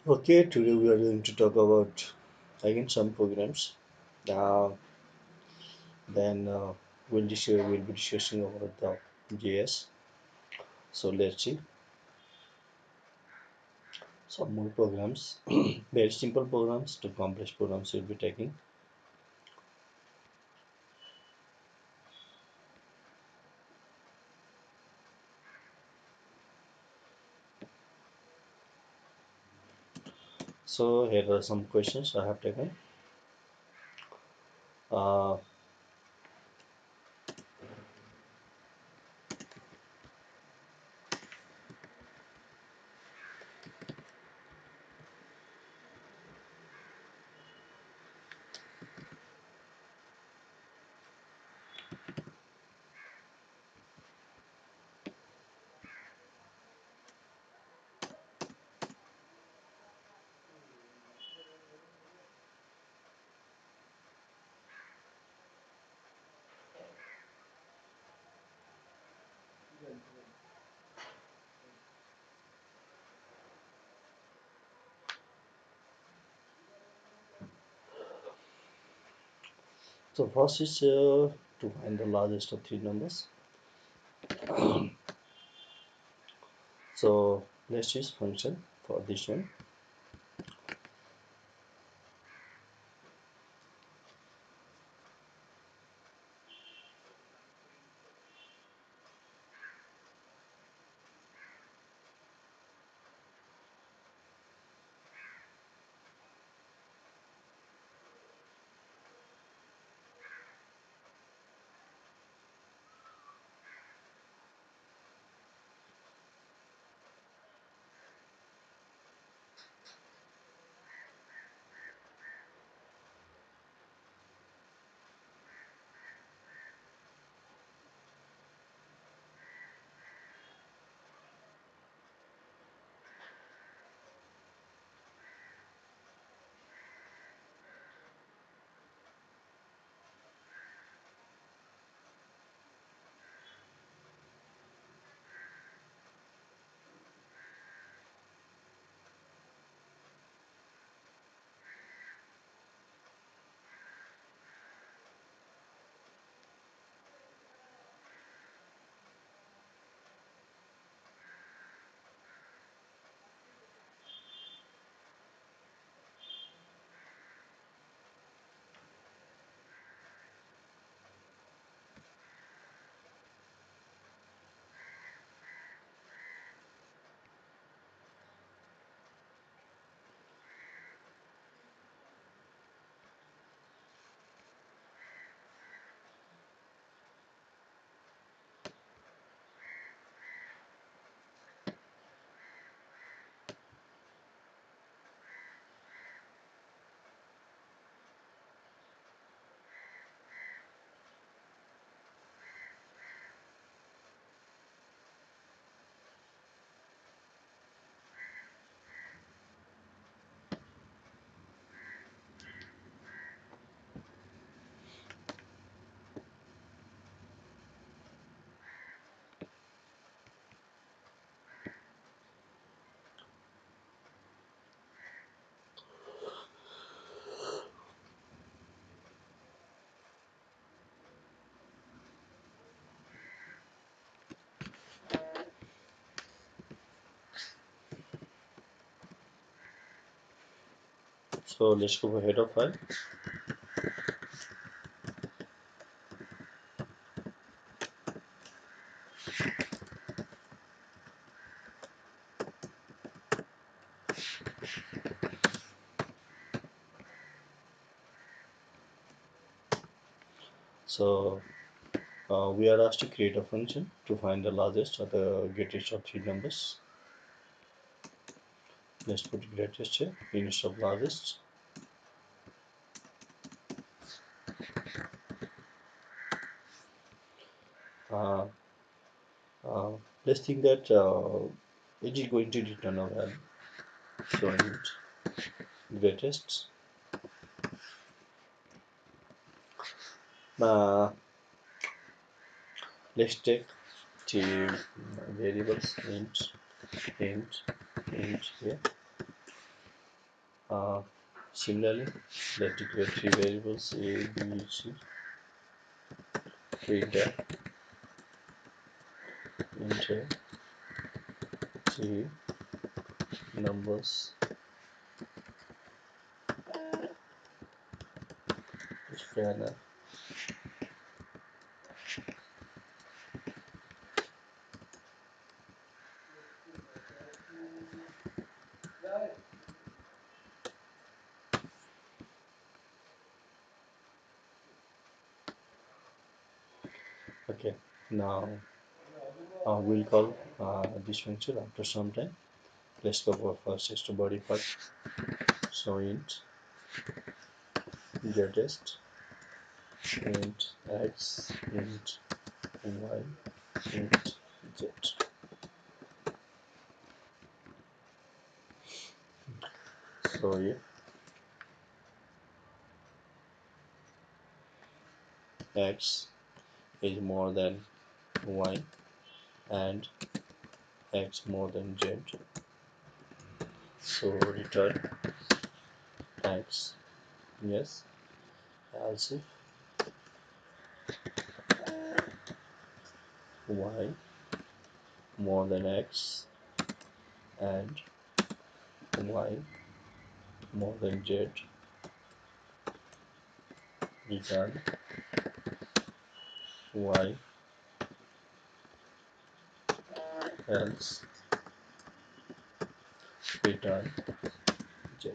Okay, today we are going to talk about again some programs. Uh, then we'll be discussing about the JS. So let's see some more programs. Very simple programs to complex programs we'll be taking. So here are some questions I have taken. Uh, so first is to find the largest of three numbers. So let's use function for this one. So let's go for header file. So we are asked to create a function to find the largest or the greatest of three numbers. Let's put greatest here instead of largest. Uh, uh, let's think that it is going to return a value. So int greatest. Uh, let's take the variables int here. Uh, Similarly, let declare three variables a, b, c, print enter three numbers scanner. Okay, now we'll call this function after some time. Let's go for first is to body part. So int greatest, int x, int y, int z. So if x is more than y and x more than z, so return x. Yes, else if y more than x and y more than z, return y, else return z.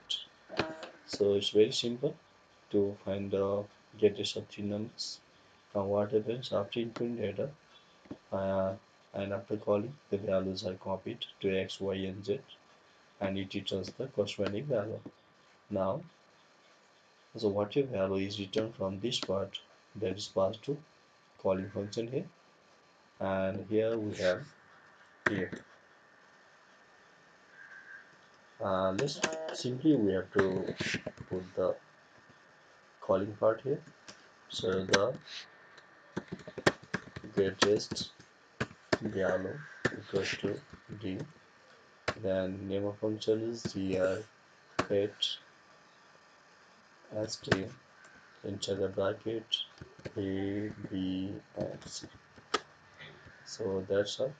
So it's very simple to find the greatest of three numbers. Now what happens after inputting data uh, and after calling, the values are copied to x, y and z and it returns the corresponding value. Now, so what your value is returned from this part that is passed to calling function here, and here we have here. Let's simply we have to put the calling part here. So the greatest value equals to d. Then name of function is gr get st inside the bracket a b and c. So that's all.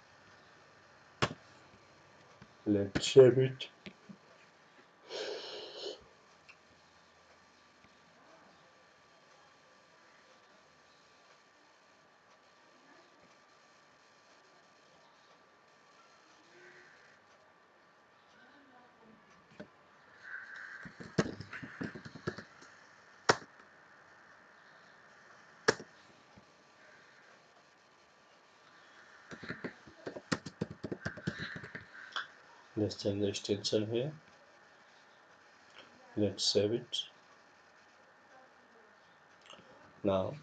Let's save it. Let's change the extension here. Let's save it. Now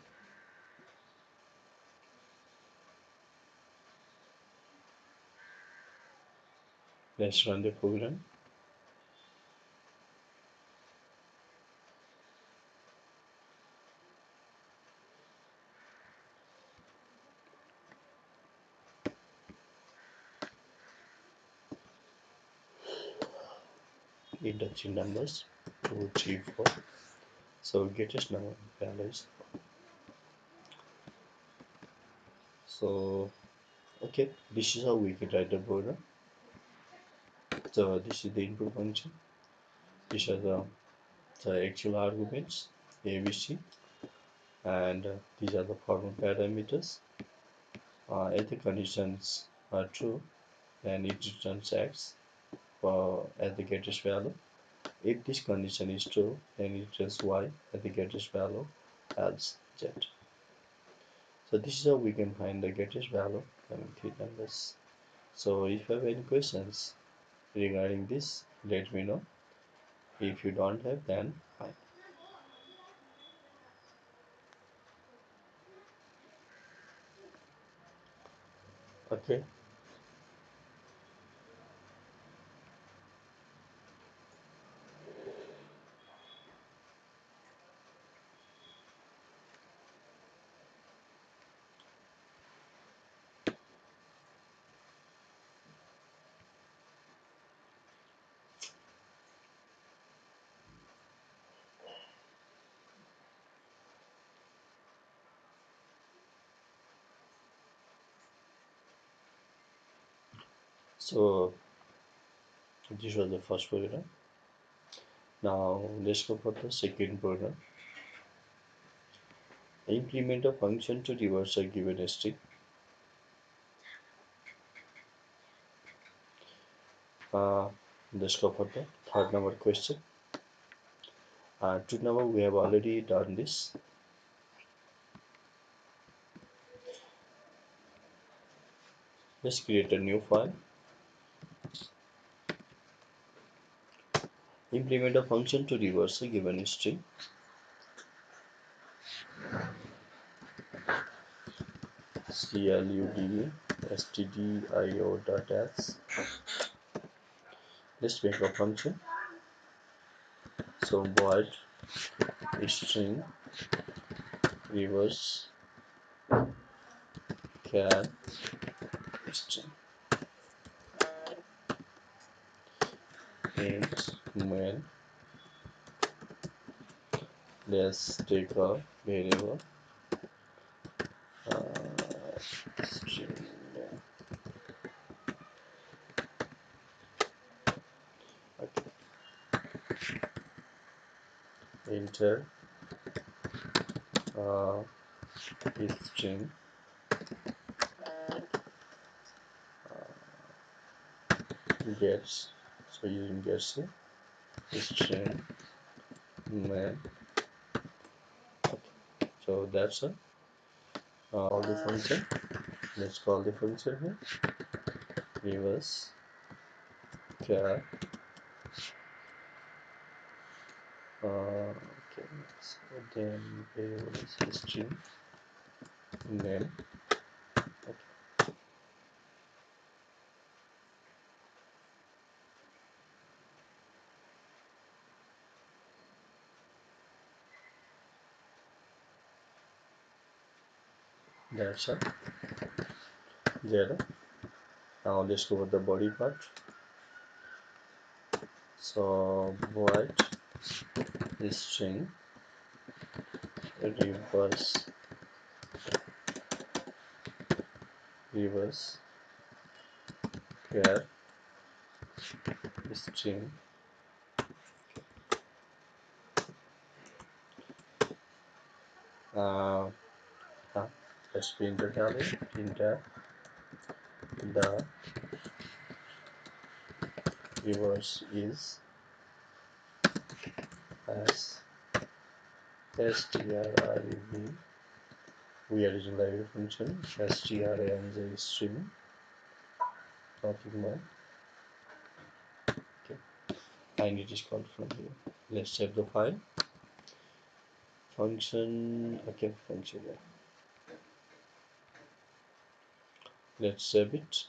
let's run the program. Enter numbers 2, 3, 4. So greatest number values. So okay, this is how we can write the program. So this is the input function. These are the actual arguments A, B, C, and these are the formal parameters. If the conditions are true, then it returns X as the greatest value. If this condition is true, then it returns Y as the greatest value, else Z. So this is how we can find the greatest value having three numbers. So if you have any questions regarding this, let me know. If you don't have, then fine. Okay. So this was the first program. Now let's go for the second program. Implement a function to reverse a given string. Uh, let's go for the third number question. Two number we have already done this. Let's create a new file. Implement a function to reverse a given string. cludstdio.x. Let's make a function. So void string reverse char string int main. Let's take a variable string main. Okay. Enter string gets. So using gets string main. Okay. So that's all the function. Let's call the function here. Reverse char. Okay. So then variable is string name. Okay. That's all. There. Now let's go with the body part. So void string reverse char string uh, let's print the value. Enter the reverse is as strrev. We are using library function strrev and the string, nothing more. Okay. And it is called from here. Let's save the file. Function. Okay, function. Yeah. Let's save it.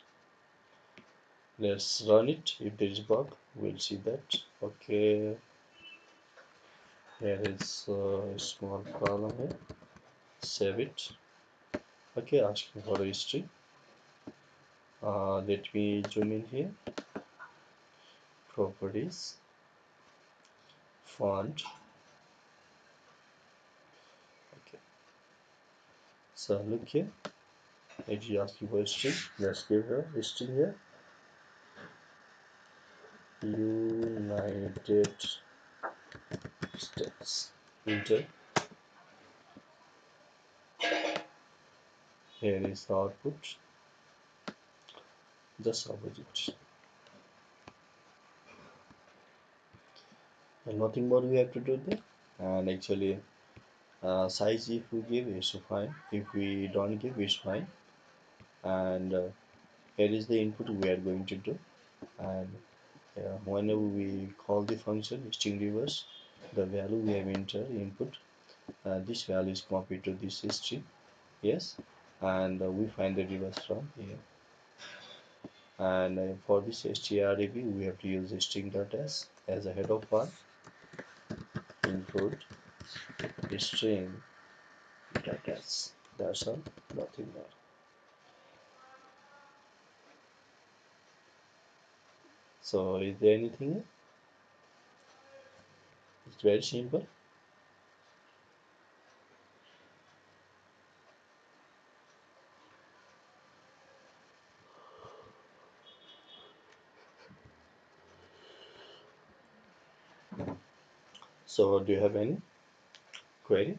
Let's run it. If there is bug, we'll see that. Okay, here is a small problem here. Save it. Okay, asking for a history. Let me zoom in here. Properties, font. Okay, so look here. It is asking for a string. Let's give her a string here. United States. Enter. Here is the output. Just opposite. And nothing more we have to do there. And actually, size if we give is fine. If we don't give is fine. And here is the input we are going to do. And whenever we call the function string reverse, the value we have entered input, this value is copied to this string. Yes, and we find the reverse from here. And for this strrev, we have to use string.s as a header file. Input string.s. That's all, nothing more. So is there anything? It's very simple. So do you have any query?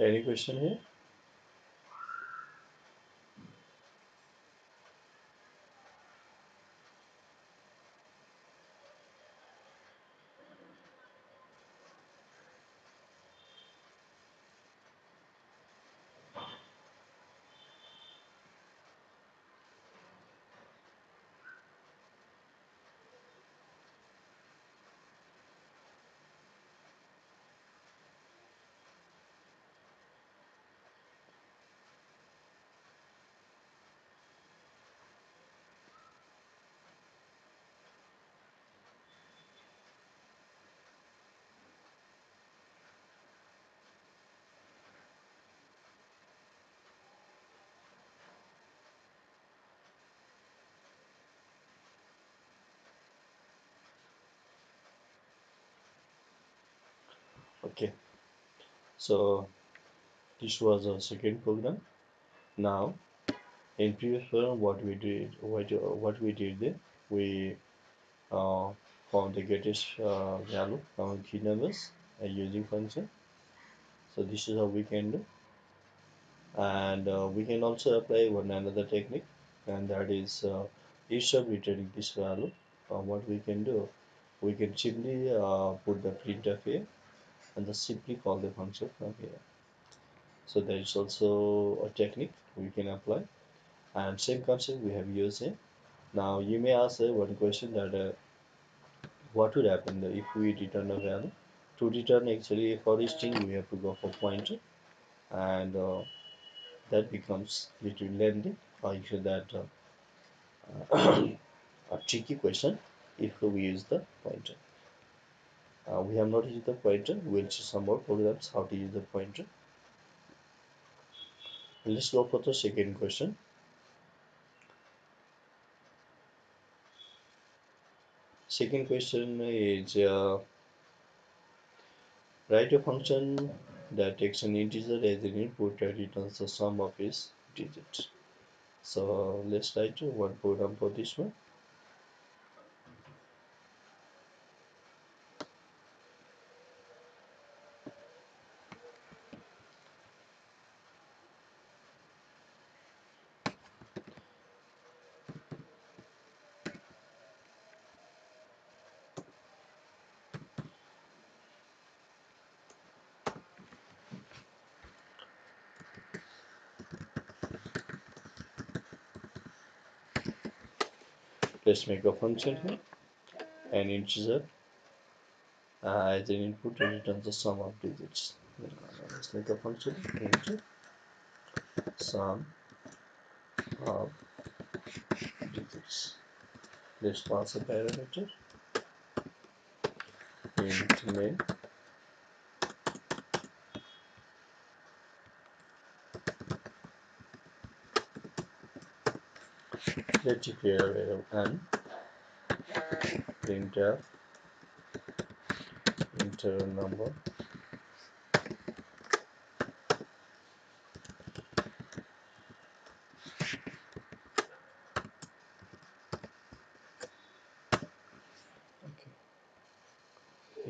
Any question here? Okay, so this was our second program. Now, in previous program, what we did there, we uh, found the greatest value among three numbers using function. So this is how we can do, and we can also apply one another technique, and that is instead of returning this value, what we can do, we can simply put the printf here and just simply call the function from here. So there is also a technique we can apply, and same concept we have used here. Now you may ask one question that what would happen if we return a value? To return actually for each string we have to go for pointer, and that becomes little lengthy. I feel that a tricky question if we use the pointer. We have not used the pointer. We'll see some more programs how to use the pointer. Let's go for the second question. Second question is write a function that takes an integer as an input and returns the sum of its digits. So let's write one program for this one. Let's make a function here, an integer as an input and returns the sum of digits. Let's make a function int sum of digits. Let's pass a parameter int name. Let's declare a variable n printf integer number.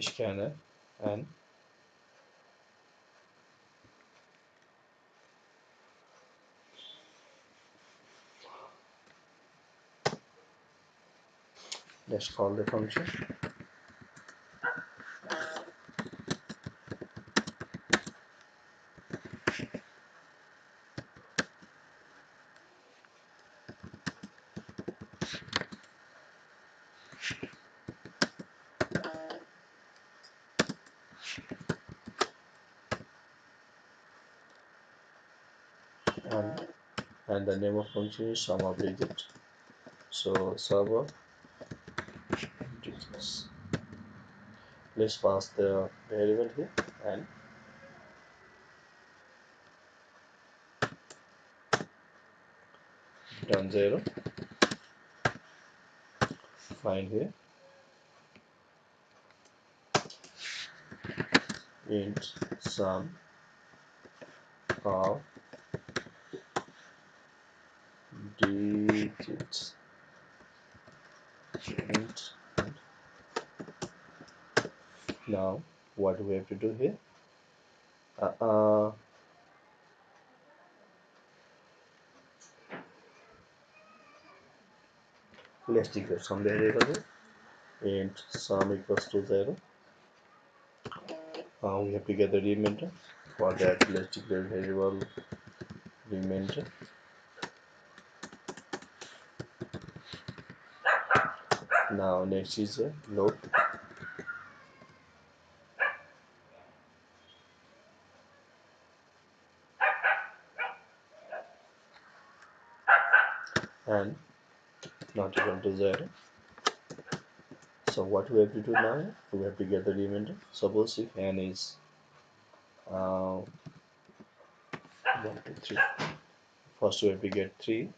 scanner, and let's call the function. and, and the name of function is sum of digits. So sum of digits. Let's pass the variable here and return 0. Find here int sum of digits. Int. Now what do we have to do here? Uh, uh, let's declare some variable here. Int sum equals to 0. We have to get the remainder. For that, let's declare variable remainder. Now next is a load. And not equal to 0. So what we have to do now? We have to get the remainder. Suppose if n is 1, 2, 3. First we have to get 3,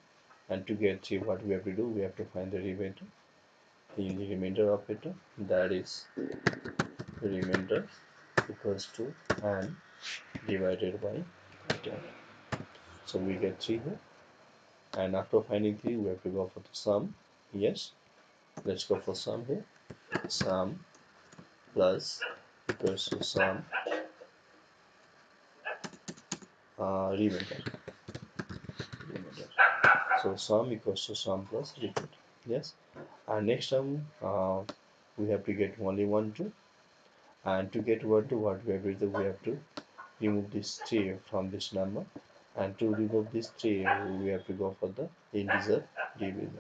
and to get 3 what we have to do? We have to find the remainder. The remainder operator, that is remainder equals to n divided by 10. So we get 3 here, and after finding 3 we have to go for the sum. Yes, let's go for sum here. Sum plus equals to sum remainder. So sum equals to sum plus remainder. Yes, and next term we have to get only 1 2, and to get 1 2 what we have to do? We have to remove this 3 from this number, and to remove this 3 we have to go for the integer division.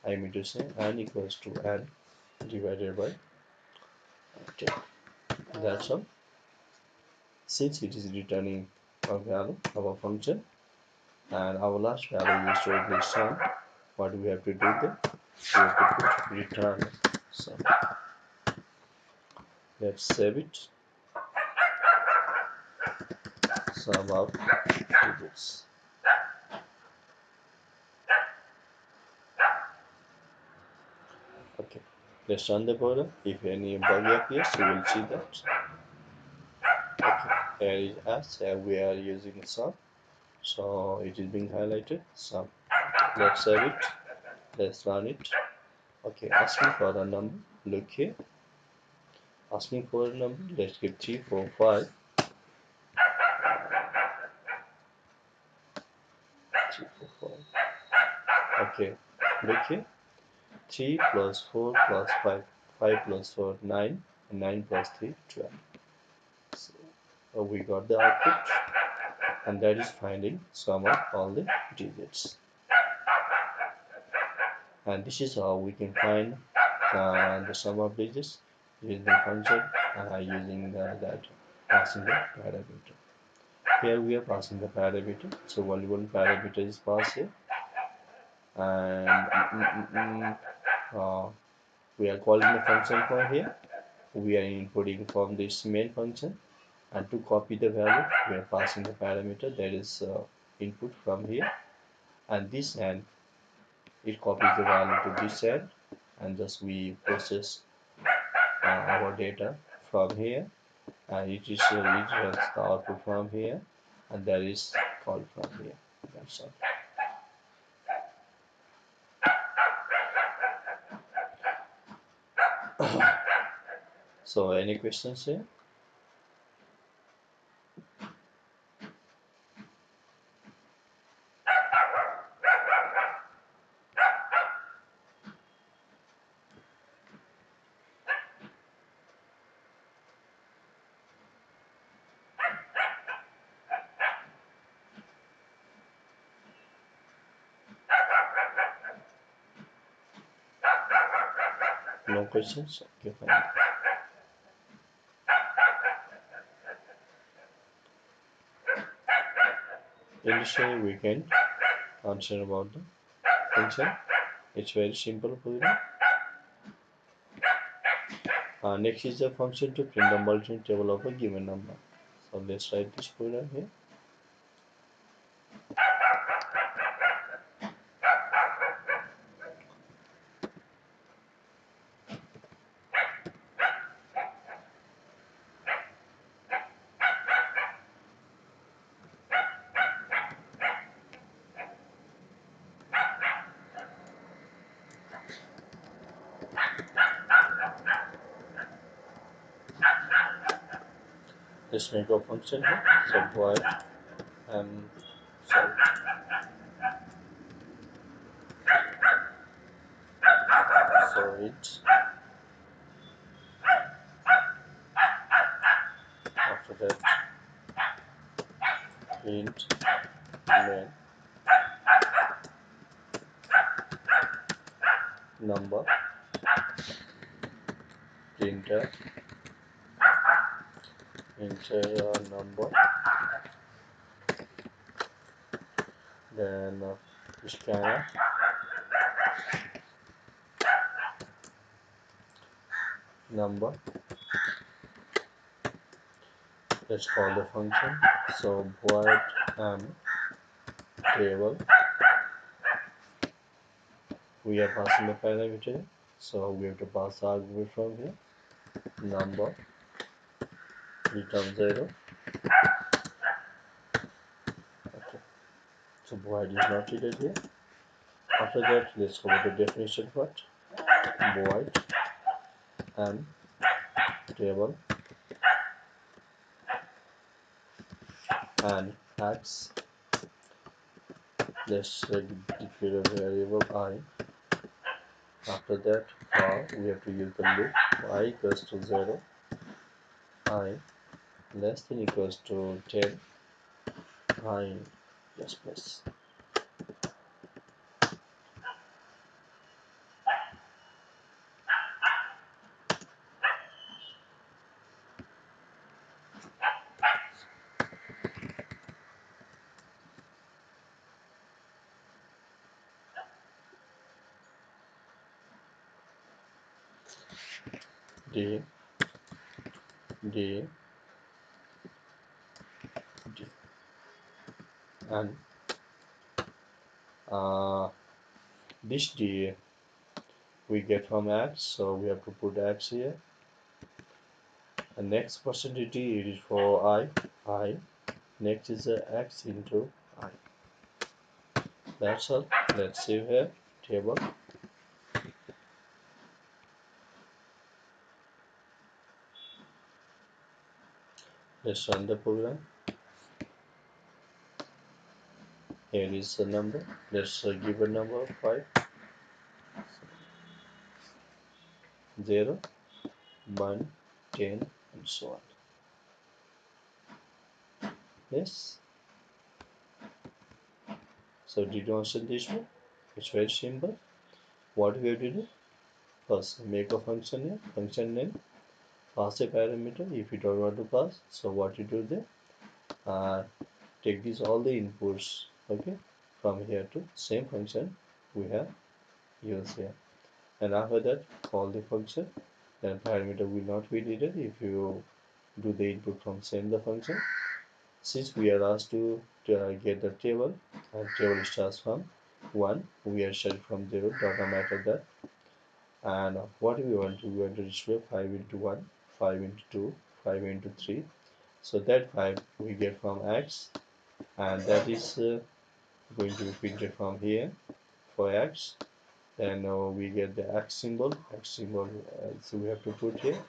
I mean to say n equals to n divided by 10. That's all. Since it is returning a value of a function and our last value is totally sum, what do we have to do then? We have to put return sum. Let's save it. Sum of digits. Okay, let's run the program. If any bug appears, you will see that. Okay, here is as we are using sum, so it is being highlighted sum. Let's save it. Let's run it. Okay, asking for a number. Look here. Asking for a number. Let's give 3 4 5. 3 4 5. Okay, look here. 3 plus 4 plus 5. 5 plus 4 9. 9 plus 3 12. So we got the output, and that is finding sum of all the digits. And this is how we can find the sum of digits using the function using that passing the parameter. Here we are passing the parameter, so only one parameter is passed here, and we are calling the function for here. We are inputting from this main function, and to copy the value we are passing the parameter, that is input from here, and this end it copies the value to this end, and thus we process our data from here, and it returns the output from here, and that is called from here. That's all. So any questions here? No questions? Okay, fine. Initially we can answer about the function. It's very simple program. Next is the function to print the multiple table of a given number. So let's write this program here. Let's make a function here. So void sorry. So it after that print main number printer enter number, then scanner number. Let's call the function. So void table. We are passing the parameter, so we have to pass the argument from here. Number return 0. Okay. So void is not needed here. After that, let's go to the definition part. Void table and x. Let's declare a variable I. After that, we have to use the loop I equals to 0, I less than equals to 10, I just plus. D D D and uh, this D we get from X, so we have to put X here. And next percentage D is for I. Next is X into I. That's all. Let's save here table. Let's run the program. Here is the number. Let's give a number of 5, 0, 1, 10, and so on. Yes. So did you understand this one? It's very simple. What we have to do? First, make a function here, function name, pass a parameter if you don't want to pass. So what you do there? Take these all the inputs, okay, from here to same function we have used here. And after that, call the function. Then parameter will not be needed if you do the input from same the function. Since we are asked to get the table, and table starts from 1, we are starting from 0, doesn't matter that. And what we want to display 5 into 1, 5 into 2, 5 into 3. So that 5 we get from X, and that is going to be printed from here for X. Then we get the X symbol, so we have to put here.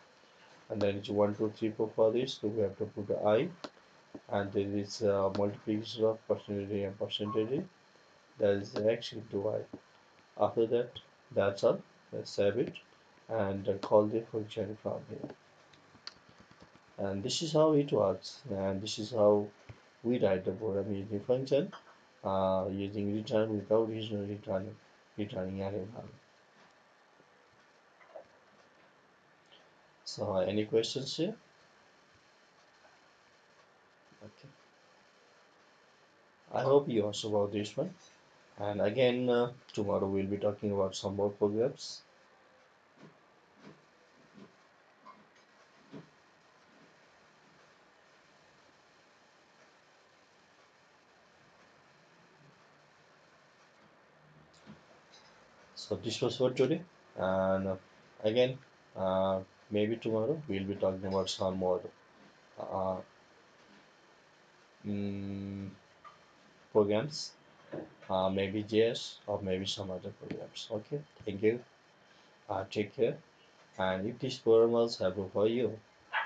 and then it's 1 2 3 4 for this, so we have to put the I, and there is multiplication of percentage and percentage. That is x into y. After that, that's all. Let's save it and call the function from here. And this is how it works. And this is how we write the program using function, using return without returning array value. So any questions here? Okay. I hope you also about this one. And again, tomorrow we'll be talking about some more programs. So this was for today. And again, uh, maybe tomorrow we'll be talking about some more uh, mm, programs, maybe JS or maybe some other programs. Okay, thank you. Take care. And if this program was helpful for you,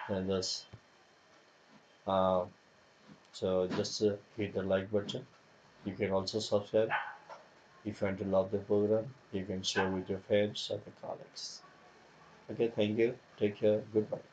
then uh, just hit the like button. You can also subscribe. If you want to love the program, you can share with your friends or your colleagues. Okay, thank you. Take care. Goodbye.